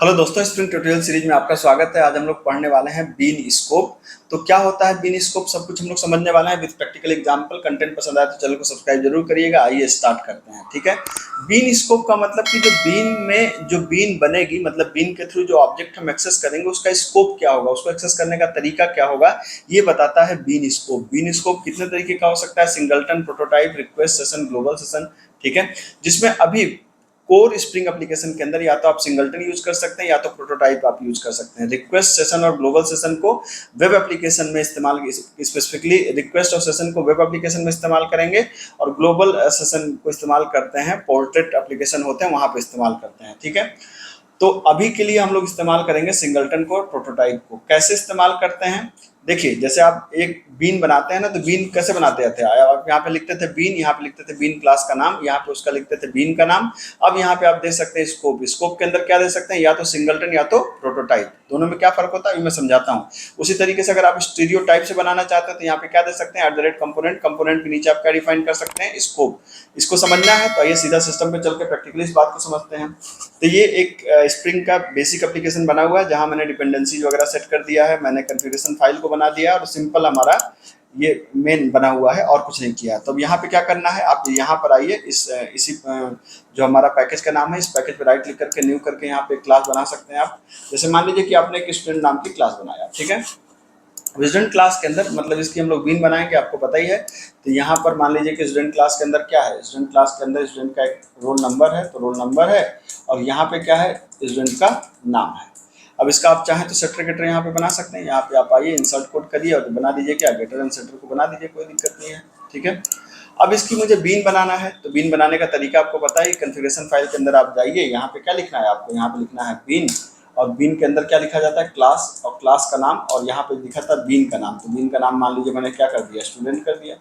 Hello दोस्तों, spring tutorial series में आपका स्वागत है। आज हम लोग पढ़ने वाले हैं बीन स्कोप। तो क्या होता है बीन स्कोप, सब कुछ हम लोग समझने वाले हैं विद प्रैक्टिकल एग्जांपल। कंटेंट पसंद आए तो चैनल को सब्सक्राइब जरूर करिएगा। आइए स्टार्ट करते हैं। ठीक है, बीन स्कोप का मतलब कि जो बीन में जो बीन बनेगी, मतलब बीन के थ्रू जो ऑब्जेक्ट हम एक्सेस करेंगे उसका स्कोप क्या होगा, उसको एक्सेस करने का तरीका क्या होगा, ये बताता है बीन स्कोप। बीन स्कोप कितने तरीके का हो सकता है? Singleton, prototype, request session, global session. ठीक है, जिसमें अभी कोर स्प्रिंग एप्लीकेशन के अंदर या तो आप सिंगलटन यूज कर सकते हैं या तो प्रोटोटाइप आप यूज कर सकते हैं। रिक्वेस्ट सेशन और ग्लोबल सेशन को वेब एप्लीकेशन में इस्तेमाल, स्पेसिफिकली रिक्वेस्ट और सेशन को वेब एप्लीकेशन में इस्तेमाल करेंगे और ग्लोबल सेशन को इस्तेमाल करते हैं, पोर्ट्रेट एप्लीकेशन होते हैं वहां पे इस्तेमाल करते हैं। ठीक है, तो अभी के लिए हम लोग इस्तेमाल करेंगे सिंगलटन को और प्रोटोटाइप को। कैसे इस्तेमाल करते हैं? देखिए, जैसे आप एक बीन बनाते हैं ना, तो बीन कैसे बनाते थे? आप यहाँ पे लिखते थे बीन, यहाँ पे लिखते थे बीन क्लास का नाम, यहाँ पे उसका लिखते थे बीन का नाम। अब यहाँ पे आप दे सकते हैं स्कोप। स्कोप के अंदर क्या दे सकते हैं? या तो सिंगलटन या तो प्रोटोटाइप। दोनों में क्या फर्क होता है मैं समझाता हूँ। उसी तरीके से अगर आप स्टीरियोटाइप से बनाना चाहते हैं तो यहाँ पे क्या दे सकते हैं? @कंपोनेंट। कंपोनेंट के नीचे आप क्या डिफाइन कर सकते हैं? स्कोप। इसको समझना है तो आइए सीधा सिस्टम पे चल के प्रैक्टिकली इस बात को समझते हैं। तो ये एक स्प्रिंग का बेसिक एप्लीकेशन बना हुआ है जहां मैंने डिपेंडेंसी वगैरह सेट कर दिया है, मैंने कॉन्फ़िगरेशन फाइल को बना दिया है और सिंपल हमारा ये मेन बना हुआ है और कुछ नहीं किया। तो अब यहाँ पे क्या करना है, आप यहाँ पर आइए, इसी जो हमारा पैकेज का नाम है, इस पैकेज पे राइट क्लिक करके न्यू करके यहाँ पे क्लास बना सकते हैं आप। जैसे मान लीजिए कि आपने एक स्टूडेंट नाम की क्लास बनाया। ठीक है, स्टूडेंट क्लास के अंदर मतलब इसकी हम लोग बीन बनाएंगे, आपको पता ही है। तो यहाँ पर मान लीजिए कि स्टूडेंट क्लास के अंदर क्या है? स्टूडेंट क्लास के अंदर स्टूडेंट का एक रोल नंबर है, तो रोल नंबर है और यहाँ पे क्या है? स्टूडेंट का नाम है। अब इसका आप चाहें तो सेटर गेटर यहाँ पे बना सकते हैं। यहाँ पे आप आइए, इंसर्ट कोड करिए और बना दीजिए क्या, गेटर एंड सेटर को बना दीजिए, कोई दिक्कत नहीं है। ठीक है, अब इसकी मुझे बीन बनाना है तो बीन बनाने का तरीका आपको पता है। कॉन्फ़िगरेशन फाइल के अंदर आप जाइए, यहाँ पे क्या लिखना है आपको? यहाँ पे लिखना है बीन, और बीन के अंदर क्या लिखा जाता है? क्लास, और क्लास का नाम, और यहाँ पे लिखा था बीन का नाम। तो बीन का नाम मान लीजिए मैंने क्या कर दिया? स्टूडेंट कर दिया।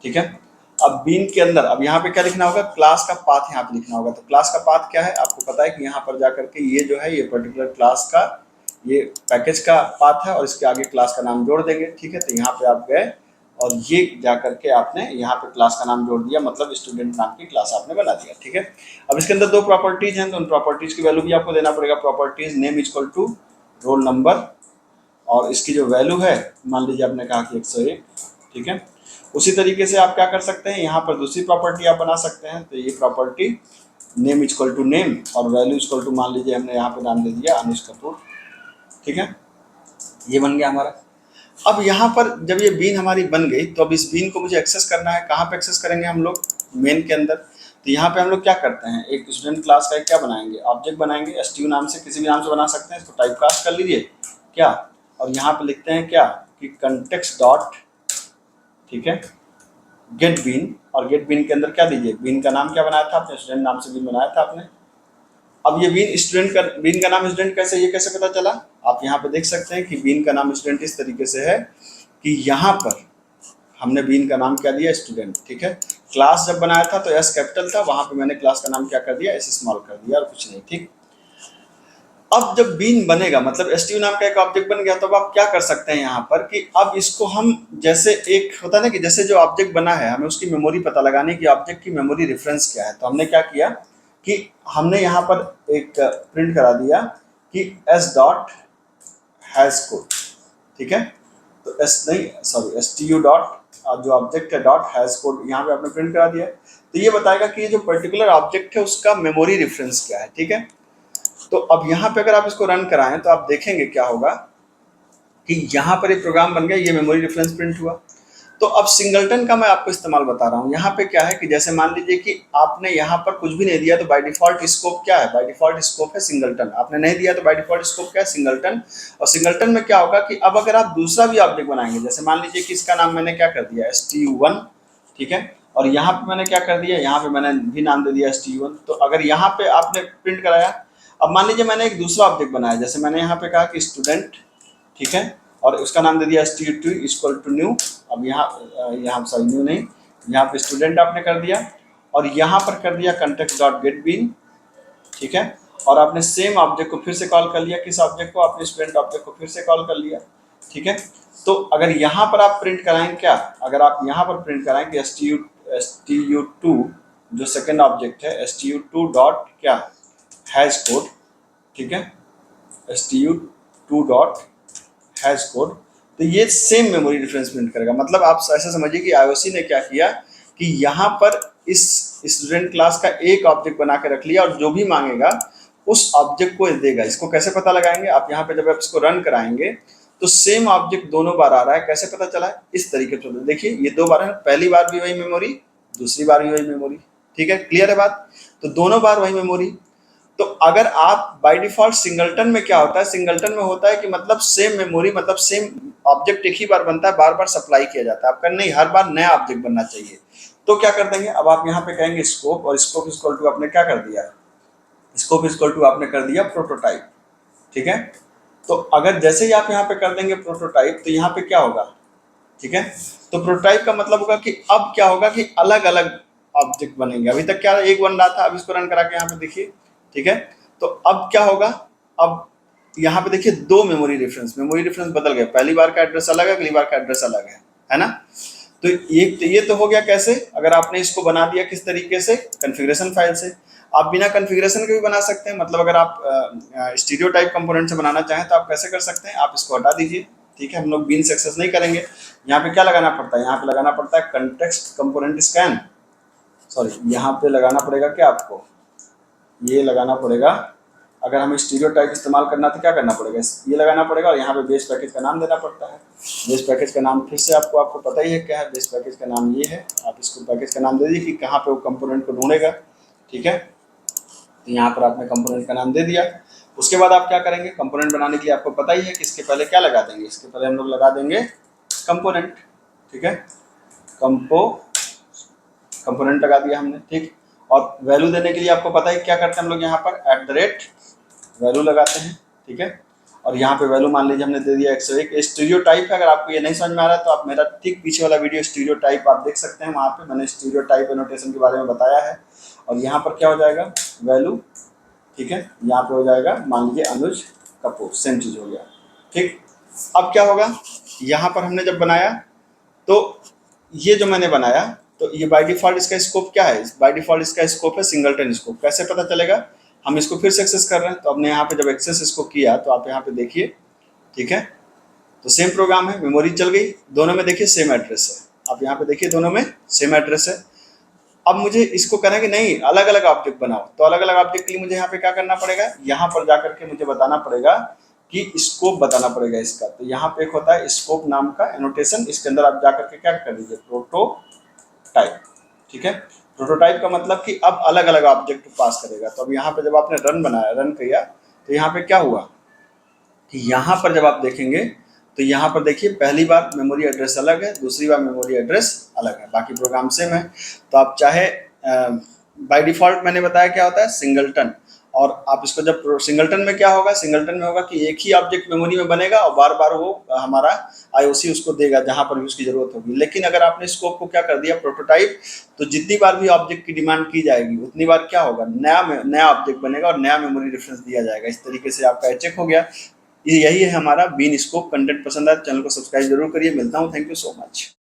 ठीक है, अब बीन के अंदर अब यहाँ पे क्या लिखना होगा? क्लास का पाथ यहाँ पे लिखना होगा। तो क्लास का पाथ क्या है आपको पता है कि यहाँ पर जाकर के ये जो है ये पर्टिकुलर क्लास का ये पैकेज का पाथ है और इसके आगे क्लास का नाम जोड़ देंगे। ठीक है, तो यहाँ पे आप गए और ये जाकर के आपने यहाँ पे क्लास का नाम जोड़ दिया, मतलब स्टूडेंट नाम की क्लास आपने बना दिया। ठीक है, अब इसके अंदर दो प्रॉपर्टीज हैं तो उन प्रॉपर्टीज की वैल्यू भी आपको देना पड़ेगा। Properties name equal to roll number, और इसकी जो वैल्यू है मान लीजिए आपने कहा कि 101। ठीक है, उसी तरीके से आप क्या कर सकते हैं, यहाँ पर दूसरी प्रॉपर्टी आप बना सकते हैं। तो ये property name equal to name और वैल्यू इक्वल टू, मान लीजिए हमने यहाँ पे नाम दे दिया अनुज कपूर। ठीक है, ये बन गया हमारा। अब यहाँ पर जब ये बीन हमारी बन गई तो अब इस बीन को मुझे एक्सेस करना है। कहाँ पे एक्सेस करेंगे हम लोग? मेन के अंदर। तो यहाँ पे हम लोग क्या करते हैं, एक स्टूडेंट क्लास का क्या बनाएंगे? ऑब्जेक्ट बनाएंगे। STU नाम से, किसी भी नाम से बना सकते हैं, इसको टाइप कास्ट कर लीजिए क्या, और यहाँ पे लिखते हैं क्या कि कंटेक्स्ट डॉट, ठीक है, गेट बीन। और गेट बीन के अंदर क्या दीजिए? बीन का नाम क्या बनाया था आपने? स्टूडेंट नाम से बीन बनाया था आपने। अब ये बीन का नाम स्टूडेंट कैसे, ये कैसे पता चला? आप यहाँ पे देख सकते हैं कि बीन का नाम स्टूडेंट इस तरीके से है कि यहाँ पर हमने बीन का नाम क्या दिया? स्टूडेंट। ठीक है, क्लास जब बनाया था तो S कैपिटल था, वहां पे मैंने क्लास का नाम क्या कर दिया? S स्मॉल कर दिया और कुछ नहीं। ठीक, अब जब बीन बनेगा मतलब STU नाम का एक ऑब्जेक्ट बन गया, तो अब आप क्या कर सकते हैं यहाँ पर कि अब इसको हम, जैसे एक होता है ना कि जैसे जो ऑब्जेक्ट बना है हमें उसकी मेमोरी पता लगानी कि ऑब्जेक्ट की मेमोरी रेफरेंस क्या है। तो हमने क्या किया कि हमने यहाँ पर एक प्रिंट करा दिया कि S डॉट हैज कोड। ठीक है, तो STU डॉट जो ऑब्जेक्ट है डॉट हैज कोड, यहाँ पे आपने प्रिंट करा दिया। तो ये बताएगा कि ये जो पर्टिकुलर ऑब्जेक्ट है उसका मेमोरी रेफरेंस क्या है। ठीक है, तो अब यहाँ पे अगर आप इसको रन कराएं तो आप देखेंगे क्या होगा कि यहाँ पर एक प्रोग्राम बन गया, ये मेमोरी रेफरेंस प्रिंट हुआ। तो अब सिंगलटन का मैं आपको इस्तेमाल बता रहा हूँ। यहाँ पे क्या है कि जैसे मान लीजिए कि आपने यहाँ पर कुछ भी नहीं दिया तो बाय डिफॉल्ट स्कोप क्या है? बाय डिफॉल्ट स्कोप है सिंगलटन। आपने नहीं दिया तो बाय डिफॉल्ट स्कोप क्या है? सिंगलटन। और सिंगलटन में क्या होगा कि अब अगर आप दूसरा भी ऑब्जेक्ट बनाएंगे, जैसे मान लीजिए कि इसका नाम मैंने क्या कर दिया? STU1। ठीक है, और यहाँ पे मैंने क्या कर दिया? यहाँ पे मैंने भी नाम दे दिया STU1। तो अगर यहाँ पे आपने प्रिंट कराया, अब मान लीजिए मैंने एक दूसरा ऑब्जेक्ट बनाया, जैसे मैंने यहाँ पे कहा कि स्टूडेंट, ठीक है, और उसका नाम दे दिया STU2 इक्वल टू न्यू। अब यहाँ सॉरी न्यू नहीं, यहाँ पे स्टूडेंट आपने कर दिया और यहाँ पर कर दिया कंटेक्स्ट डॉट गेट बीन। ठीक है, और आपने सेम ऑब्जेक्ट को फिर से कॉल कर लिया। किस ऑब्जेक्ट को? आपने स्टूडेंट ऑब्जेक्ट को फिर से कॉल कर लिया। ठीक है, तो अगर यहाँ पर आप प्रिंट कराएं क्या, अगर आप यहाँ पर प्रिंट कराएं कि STU2 जो सेकेंड ऑब्जेक्ट है STU2 डॉट क्या हैज कोड। ठीक है, stu2 डॉट हैश कोड, तो ये सेम मेमोरी रेफरेंस प्रिंट करेगा। मतलब आप ऐसा समझिए कि आईओसी ने क्या किया कि यहाँ पर इस स्टूडेंट क्लास का एक ऑब्जेक्ट बना के रख लिया और जो भी मांगेगा उस ऑब्जेक्ट को देगा। इसको कैसे पता लगाएंगे, आप यहाँ पे जब आप इसको रन कराएंगे तो सेम ऑब्जेक्ट दोनों बार आ रहा है। कैसे पता चला है, इस तरीके से देखिए, ये दो बार है, पहली बार भी वही मेमोरी, दूसरी बार भी वही मेमोरी। ठीक है, क्लियर है बात। तो दोनों बार वही मेमोरी। तो अगर आप बाय डिफॉल्ट सिंगलटन में क्या होता है, सिंगलटन में होता है कि मतलब सेम मेमोरी, मतलब सेम ऑब्जेक्ट एक ही बार बनता है, बार बार सप्लाई किया जाता है। आपका नहीं, हर बार नया ऑब्जेक्ट बनना चाहिए। तो क्या कर देंगे, अब आप यहाँ पे कहेंगे स्कोप, और स्कोप इक्वल टू आपने क्या कर दिया, स्कोप इक्वल टू आपने कर दिया प्रोटोटाइप। ठीक है, तो अगर जैसे ही आप यहाँ पे कर देंगे प्रोटोटाइप, तो यहाँ पे क्या होगा, ठीक है, तो प्रोटोटाइप का मतलब होगा कि अब क्या होगा कि अलग अलग ऑब्जेक्ट बनेंगे। अभी तक क्या एक बन रहा था, अब इसको रन करा के यहाँ पे देखिए। ठीक है, तो अब क्या होगा, अब यहाँ पे देखिए दो मेमोरी रेफरेंस बदल गए। पहली बार का एड्रेस अलग है, अगली बार का एड्रेस अलग है ना। तो ये तो हो गया कैसे, अगर आपने इसको बना दिया किस तरीके से, कॉन्फ़िगरेशन फाइल से। आप बिना कॉन्फ़िगरेशन के भी बना सकते हैं। मतलब अगर आप स्टीरियो टाइप कंपोनेंट से बनाना चाहें तो आप कैसे कर सकते हैं, आप इसको हटा दीजिए। ठीक है, हम लोग बीन एक्सेस नहीं करेंगे। यहाँ पे क्या लगाना पड़ता है, यहाँ पे लगाना पड़ता है कंटेक्स्ट कंपोनेंट स्कैन, सॉरी यहाँ पे लगाना पड़ेगा क्या आपको, ये लगाना पड़ेगा। अगर हमें स्टीरियो टाइप इस्तेमाल करना तो क्या करना पड़ेगा, ये लगाना पड़ेगा, और यहाँ पे बेस पैकेज का नाम देना पड़ता है। बेस पैकेज का नाम फिर से आपको पता ही है क्या है, बेस पैकेज का नाम ये है। आप इसको पैकेज का नाम दे दीजिए कि कहाँ पे वो कंपोनेंट को ढूंढेगा। ठीक है, तो यहाँ पर आपने कंपोनेंट का नाम दे दिया। उसके बाद आप क्या करेंगे, कंपोनेंट बनाने के लिए आपको पता ही है कि इसके पहले क्या लगा देंगे, इसके पहले हम लोग लगा देंगे कंपोनेंट। ठीक है, कंपोनेंट लगा दिया हमने। ठीक, और वैल्यू देने के लिए आपको पता है क्या करते हैं हम लोग, यहाँ पर @ वैल्यू लगाते हैं। ठीक है, और यहाँ पे वैल्यू मान लीजिए हमने दे दिया 101। स्टीरियो टाइप है, अगर आपको ये नहीं समझ में आ रहा है तो आप मेरा ठीक पीछे वाला वीडियो स्टीरियो टाइप आप देख सकते हैं, वहाँ पे मैंने स्टीरियो टाइप एनोटेशन के बारे में बताया है। और यहाँ पर क्या हो जाएगा, वैल्यू। ठीक है, यहाँ पे हो जाएगा मान लीजिए अनुज कपूर, सेम चीज़ हो गया। ठीक, अब क्या होगा, यहाँ पर हमने जब बनाया तो ये जो मैंने बनाया, तो ये बाय डिफ़ॉल्ट इसका स्कोप क्या है, बाय डिफ़ॉल्ट इसका स्कोप है सिंगलटन स्कोप। कैसे पता चलेगा, हम इसको फिर से एक्सेस कर रहे हैं। तो हमने यहाँ पे जब एक्सेस इसको किया तो आप यहाँ पे देखिए। ठीक है, तो सेम प्रोग्राम है, मेमोरी चल गई, दोनों में देखिए सेम एड्रेस है। आप यहाँ पे देखिए दोनों में सेम एड्रेस है। अब मुझे इसको कहना है कि नहीं अलग अलग ऑब्जेक्ट बनाओ, तो अलग अलग ऑब्जेक्ट के लिए मुझे यहाँ पे क्या करना पड़ेगा, यहाँ पर जाकर के मुझे बताना पड़ेगा कि स्कोप बताना पड़ेगा इसका। तो यहाँ पे एक होता है स्कोप नाम का एनोटेशन, इसके अंदर आप जाकर के क्या कर दीजिए, प्रोटोटाइप। ठीक है, प्रोटोटाइप का मतलब कि अब अलग अलग ऑब्जेक्ट पास करेगा। तो अब यहाँ पे जब आपने रन किया तो यहाँ पे क्या हुआ कि यहाँ पर जब आप देखेंगे तो यहाँ पर देखिए पहली बार मेमोरी एड्रेस अलग है, दूसरी बार मेमोरी एड्रेस अलग है, बाकी प्रोग्राम सेम है। तो आप चाहे बाय डिफ़ॉल्ट मैंने बताया क्या होता है सिंगलटन, और आप इसको जब सिंगलटन में क्या होगा, सिंगलटन में होगा कि एक ही ऑब्जेक्ट मेमोरी में बनेगा और बार बार वो हमारा आईओसी उसको देगा जहाँ पर भी उसकी ज़रूरत होगी। लेकिन अगर आपने स्कोप को क्या कर दिया प्रोटोटाइप, तो जितनी बार भी ऑब्जेक्ट की डिमांड की जाएगी उतनी बार क्या होगा, नया ऑब्जेक्ट बनेगा और नया मेमोरी रेफरेंस दिया जाएगा। इस तरीके से आपका चेक हो गया। यही है हमारा बीन स्कोप। कंटेंट पसंद आए तो चैनल को सब्सक्राइब जरूर करिए। मिलता हूँ, थैंक यू सो मच।